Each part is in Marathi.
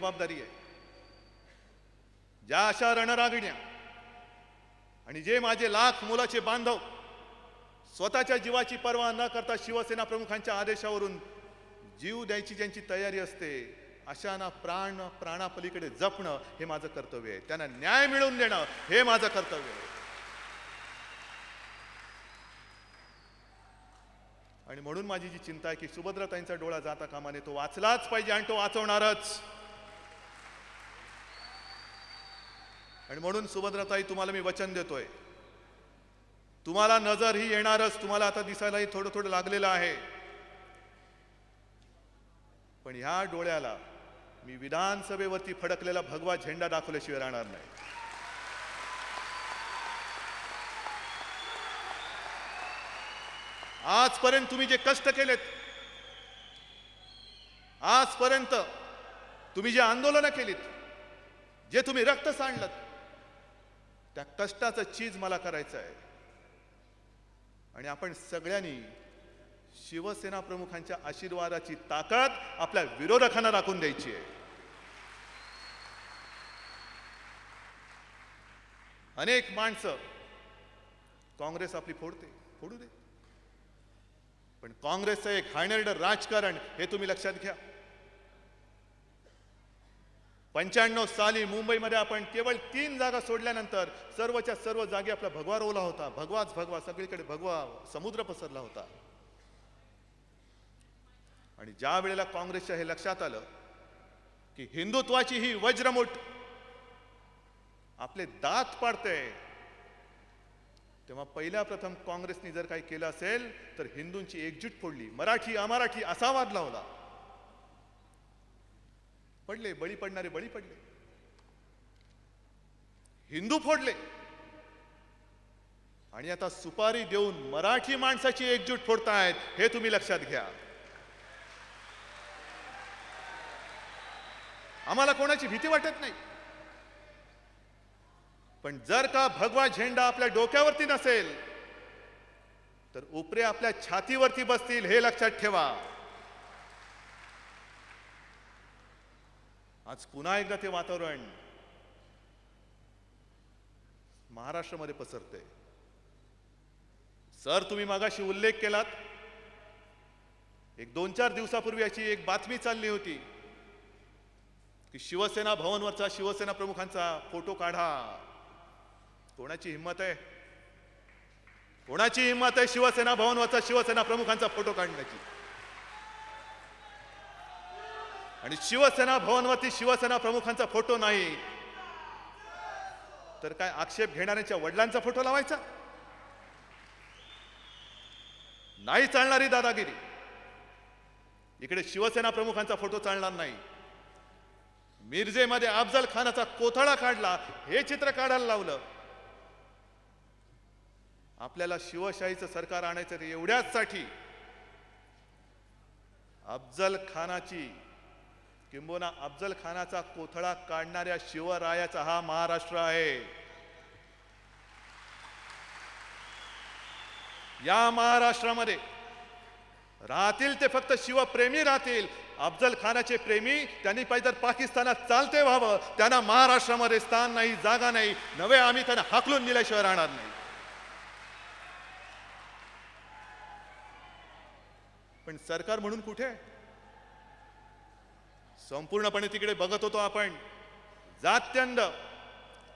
जबाबदारी आहे. ज्या अशा रणरागिण्या आणि जे माझे लाख मोलाचे बांधव स्वतःच्या जीवाची पर्वा न करता शिवसेना प्रमुखांच्या आदेशावरून जीव द्यायची ज्यांची तयारी असते अशांना प्राणापलीकडे जपणं हे माझं कर्तव्य आहे. त्यांना न्याय मिळवून देणं हे माझं कर्तव्य आहे. आणि म्हणून माझी जी चिंता आहे की सुभद्राताईंचा डोळा जाता कामा नये. तो वाचलाच पाहिजे आणि तो वाचवणारच. आणि म्हणून सुभद्राताई तुम्हाला मी वचन देतोय, तुम्हाला नजर ही येणारच. तुम्हाला आता दिसायलाही थोडं थोडं लागलेलं आहे. पण ह्या डोळ्याला मी विधानसभेवरती फडकलेला भगवा झेंडा दाखवल्याशिवाय राहणार नाही. आजपर्यंत तुम्ही जे कष्ट केलेत, आजपर्यंत तुम्ही जे आंदोलनं केलीत, जे तुम्ही रक्त सांडलं, त्या कष्टाचं चीज मला करायचं आहे. आणि आपण सगळ्यांनी शिवसेना प्रमुखांच्या आशीर्वादाची ताकद आपल्या विरोधकांना दाखवून द्यायची आहे. अनेक माणसं काँग्रेस आपली फोडते, फोडू दे. पण काँग्रेसचं एक घाणेरडं राजकारण हे तुम्ही लक्षात घ्या. 95 साली मुंबईमध्ये आपण केवळ 3 जागा सोडल्यानंतर सर्वच्या सर्व जागी आपला भगवा रोवला होता. भगवाच भगवा, सगळीकडे भगवा समुद्र पसरला होता. आणि ज्या वेळेला काँग्रेसच्या हे लक्षात आलं की हिंदुत्वाची ही वज्रमुठ आपले दात पाडते, तेव्हा पहिल्या प्रथम काँग्रेसने जर काही केलं असेल तर हिंदूंची एकजूट फोडली. मराठी अमराठी असा वाद लावला. पडले, बळी पडणारे बळी पडले, हिंदू फोडले. आणि आता सुपारी देऊन मराठी माणसाची एकजूट फोडतायत हे तुम्ही लक्षात घ्या. आम्हाला कोणाची भीती वाटत नाही. पण जर का भगवा झेंडा आपल्या डोक्यावरती नसेल तर उपरे आपल्या छातीवरती बसतील हे लक्षात ठेवा. आज पुन्हा एकदा ते वातावरण महाराष्ट्रामध्ये पसरते. सर, तुम्ही मागाशी उल्लेख केलात, एक 2-4 दिवसापूर्वी याची एक बातमी चालली होती की शिवसेना भवनवरचा शिवसेना प्रमुखांचा फोटो काढा. कोणाची हिम्मत आहे? कोणाची हिम्मत आहे शिवसेना भवनवरचा शिवसेना प्रमुखांचा फोटो काढण्याची? आणि शिवसेना भवनवरती शिवसेना प्रमुखांचा फोटो नाही तर काय आक्षेप घेणाऱ्यांच्या वडिलांचा फोटो लावायचा? नाही चालणारी दादागिरी. इकडे शिवसेना प्रमुखांचा फोटो चालणार नाही. मिरजेमध्ये अफजल खानाचा कोथळा काढला, हे चित्र काढायला लावलं. आपल्याला शिवशाहीचं सरकार आणायचं एवढ्याच साठी अफजल खानाची किंबहुना अफजल खानाचा कोथळा काढणाऱ्या शिवरायाचा हा महाराष्ट्र आहे. या महाराष्ट्रामध्ये राहतील ते फक्त शिवप्रेमी राहतील. अफजल खानाचे प्रेमी त्यांनी पाहिजे तर पाकिस्तानात चालते व्हावं. त्यांना महाराष्ट्रामध्ये स्थान नाही, जागा नाही. नवे आम्ही त्यांना हाकलून दिल्याशिवाय राहणार नाही. पण सरकार म्हणून कुठे? संपूर्णपणे तिकडे बघत होतो आपण. जात्यंद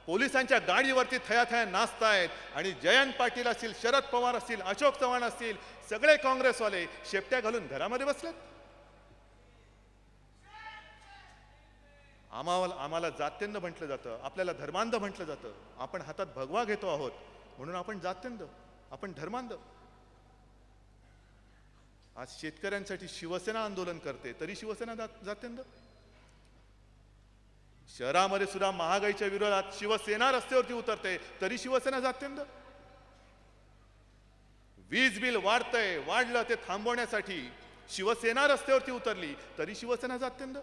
पोलिसांच्या गाडीवरती थयाथया नाचतायत आणि जयंत पाटील असतील, शरद पवार असतील, अशोक चव्हाण असतील, सगळे काँग्रेसवाले शेपट्या घालून घरामध्ये बसलेत. आम्हाला जात्यंद म्हटलं जातं, आपल्याला धर्मांध म्हटलं जातं. आपण हातात भगवा घेतो आहोत म्हणून आपण जात्यंद, आपण धर्मांध. आज शेतकऱ्यांसाठी शिवसेना आंदोलन करते तरी शिवसेना जात्यंद. शहरामध्ये सुद्धा महागाईच्या विरोधात शिवसेना रस्त्यावरती उतरते तरी शिवसेना जात्यंद. वीज बिल वाढलं ते थांबवण्यासाठी शिवसेना रस्त्यावरती उतरली तरी शिवसेना जात्यंद.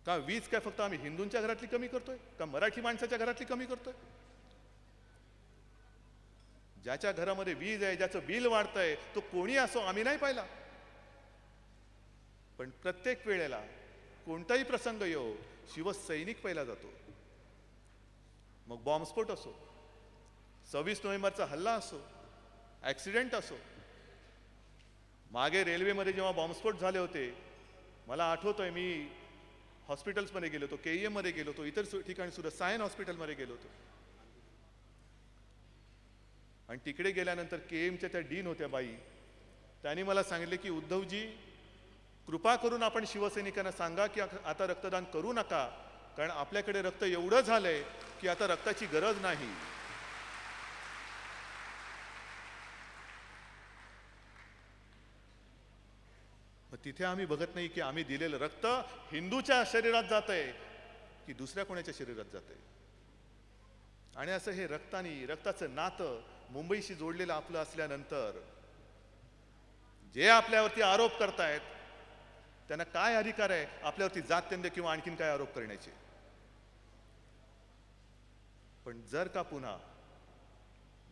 का वीज काय फक्त आम्ही हिंदूंच्या घरातली कमी करतोय का मराठी माणसाच्या घरातली कमी करतोय? ज्याच्या घरामध्ये वीज आहे, ज्याचं बिल वाढतंय, तो कोणी असो, आम्ही नाही पाहिला. पण प्रत्येक वेळेला कोणताही प्रसंग येऊ, शिवसैनिक पहिला जातो. मग बॉम्बस्फोट असो, 26 नोव्हेंबरचा हल्ला असो, ॲक्सिडेंट असो. मागे रेल्वेमध्ये जेव्हा बॉम्बस्फोट झाले होते, मला आठवतोय मी हॉस्पिटल्समध्ये गेलो होतो, KEM मध्ये गेलो होतो, इतर ठिकाणी सुद्धा सायन हॉस्पिटलमध्ये गेलो होतो. आणि तिकडे गेल्यानंतर KEMच्या त्या डीन होत्या बाई, त्यांनी मला सांगितले की उद्धवजी, कृपा करून आपण शिवसैनिकांना सांगा की आता रक्तदान करू नका, कारण आपल्याकडे रक्त एवढं झालंय की आता रक्ताची गरज नाही. तिथे आम्ही बघत नाही की आम्ही दिलेलं रक्त हिंदूच्या शरीरात जातंय की दुसऱ्या कोणाच्या शरीरात जातंय. आणि असं हे रक्ताचं नातं मुंबईशी जोडलेलं आपलं असल्यानंतर जे आपल्यावरती आरोप करतायत त्यांना काय अधिकार आहे आपल्यावरती जात्यंध किंवा आणखीन काय आरोप करण्याचे. पण जर का पुन्हा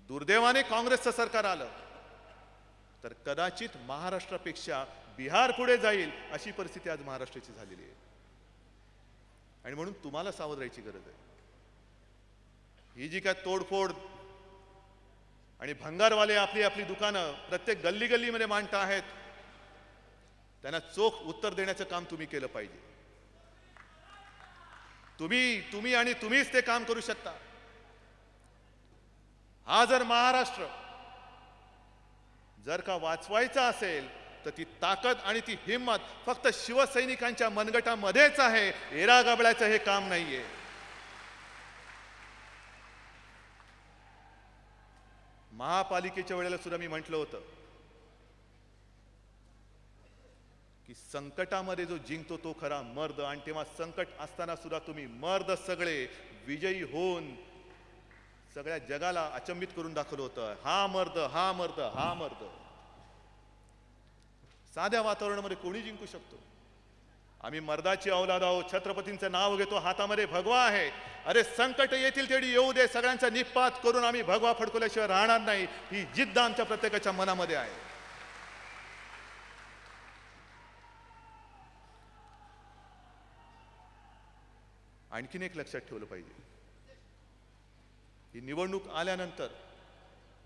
दुर्दैवाने काँग्रेसचं सरकार आलं तर कदाचित महाराष्ट्रापेक्षा बिहार पुढे जाईल अशी परिस्थिती आज महाराष्ट्राची झालेली आहे. आणि म्हणून तुम्हाला सावध राहायची गरज आहे. ही जी काय तोडफोड आणि भंगारवाले आपली आपली दुकानं प्रत्येक गल्ली गल्लीमध्ये मांडत आहेत, त्यांना चोख उत्तर देण्याचं काम तुम्ही केलं पाहिजे. तुम्ही आणि तुम्हीच ते काम करू शकता. हा जर महाराष्ट्र जर का वाचवायचा असेल तर ती ताकद आणि ती हिम्मत फक्त शिवसैनिकांच्या मनगटामध्येच आहे, एरा गबळाचं हे काम नाहीये. महापालिकेच्या वेळेला सुद्धा मी म्हटलं होतं की संकटामध्ये जो जिंकतो तो खरा मर्द. आणि तेव्हा संकट असताना सुद्धा तुम्ही मर्द सगळे विजयी होऊन सगळ्या जगाला अचंबित करून दाखवलं होतं. हा मर्द, हा मर्द, हा मर्द. साध्या वातावरणामध्ये कोणी जिंकू शकतो. आम्ही मर्दाची औलाद आहोत, छत्रपतींचं नाव घेतो, हातामध्ये भगवा आहे. अरे संकट येतील तेवढी येऊ दे, सगळ्यांचा निपात करून आम्ही भगवा फडकवल्याशिवाय राहणार नाही, ही जिद्द आमच्या प्रत्येकाच्या मनामध्ये आहे. आणखीन एक लक्षात ठेवलं पाहिजे, ही निवडणूक आल्यानंतर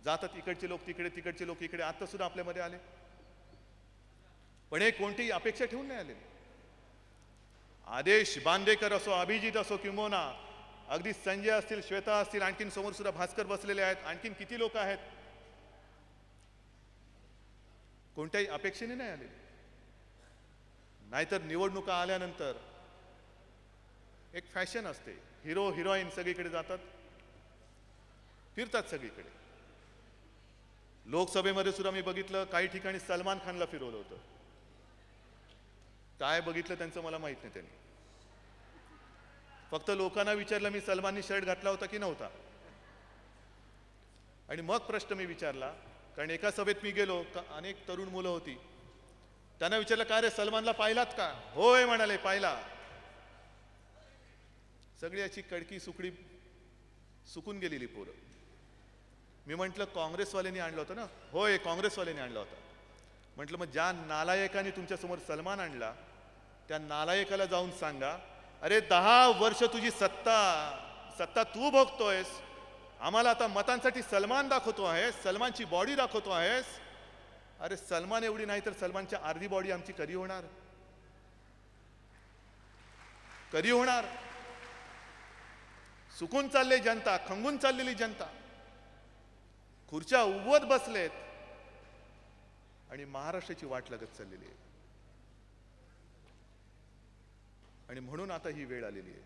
जातात इकडचे लोक तिकडे, तिकडचे लोक इकडे. आता सुद्धा आपल्यामध्ये आले, पण हे कोणतीही अपेक्षा ठेवून नाही आले. आदेश बांदेकर असो, अभिजित असो, किंबहुना अगदी संजय असतील, श्वेता असतील, आणखीन समोर सुद्धा भास्कर बसलेले आहेत, आणखीन किती लोक आहेत, कोणत्याही अपेक्षेने नाही आले. नाहीतर निवडणुका आल्यानंतर एक फॅशन असते, हिरो हिरोईन सगळीकडे जातात, फिरतात सगळीकडे. लोकसभेमध्ये सुद्धा मी बघितलं काही ठिकाणी सलमान खानला फिरवलं होतं. काय बघितलं त्यांचं मला माहित नाही. त्यांनी फक्त लोकांना विचारलं मी सलमाननी शर्ट घातला होता की नव्हता. आणि मग प्रश्न मी विचारला, कारण एका सभेत मी गेलो, अनेक तरुण मुलं होती, त्यांना विचारलं काय रे सलमानला पाहिलात का? होय म्हणाले, पाहिला. सगळी अशी कडकी सुकडी सुकून गेलेली पोरं. मी म्हटलं काँग्रेसवाल्यांनी आणलं होतं ना? होय काँग्रेसवाल्यांनी आणलं होतं. म्हटलं मग ज्या नालायकाने तुमच्यासमोर सलमान आणला त्या नालायकाला जाऊन सांगा, अरे 10 वर्ष तुझी सत्ता तू भोगतोयस, आम्हाला आता मतांसाठी सलमान दाखवतो आहेस, सलमानची बॉडी दाखवतो आहेस. अरे सलमान एवढी नाही तर सलमानच्या अर्धी बॉडी आमची कधी होणार? कधी होणार? सुकून चालले जनता, खंगून चाललेली जनता, खुर्च्या उगवत बसलेत आणि महाराष्ट्राची वाट लागत चाललेली आहे. आणि म्हणून आता ही वेळ आलेली आहे.